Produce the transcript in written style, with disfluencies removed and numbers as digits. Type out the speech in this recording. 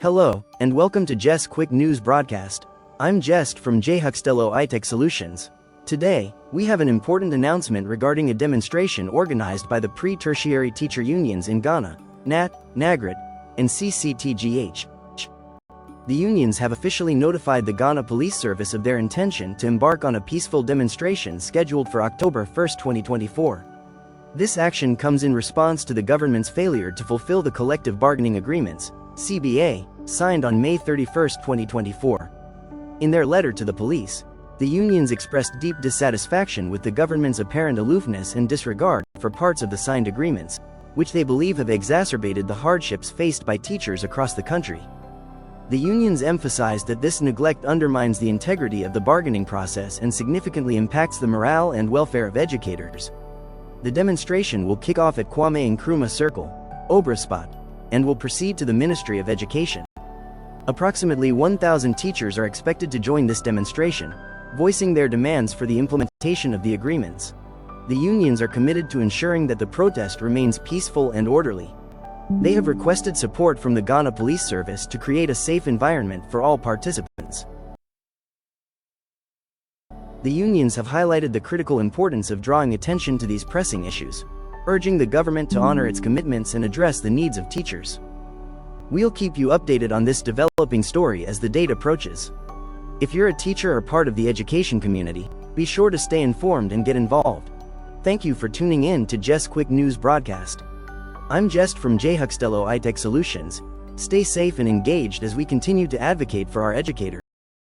Hello, and welcome to GES Quick News Broadcast. I'm Jest from Jhuxtello iTech Solutions. Today, we have an important announcement regarding a demonstration organized by the Pre-Tertiary Teacher Unions in Ghana, NAT, NAGRAT, and CCT-GH. The unions have officially notified the Ghana Police Service of their intention to embark on a peaceful demonstration scheduled for October 1, 2024. This action comes in response to the government's failure to fulfill the collective bargaining agreements, CBA, signed on May 31, 2024. In their letter to the police, the unions expressed deep dissatisfaction with the government's apparent aloofness and disregard for parts of the signed agreements, which they believe have exacerbated the hardships faced by teachers across the country. The unions emphasized that this neglect undermines the integrity of the bargaining process and significantly impacts the morale and welfare of educators. The demonstration will kick off at Kwame Nkrumah Circle, Obraspat, and will proceed to the Ministry of Education. Approximately 1,000 teachers are expected to join this demonstration, voicing their demands for the implementation of the agreements. The unions are committed to ensuring that the protest remains peaceful and orderly. They have requested support from the Ghana Police Service to create a safe environment for all participants. The unions have highlighted the critical importance of drawing attention to these pressing issues, urging the government to honor its commitments and address the needs of teachers. We'll keep you updated on this developing story as the date approaches. If you're a teacher or part of the education community, be sure to stay informed and get involved. Thank you for tuning in to GES Quick News Broadcast. I'm Jest from Jhuxtello iTech Solutions. Stay safe and engaged as we continue to advocate for our educators.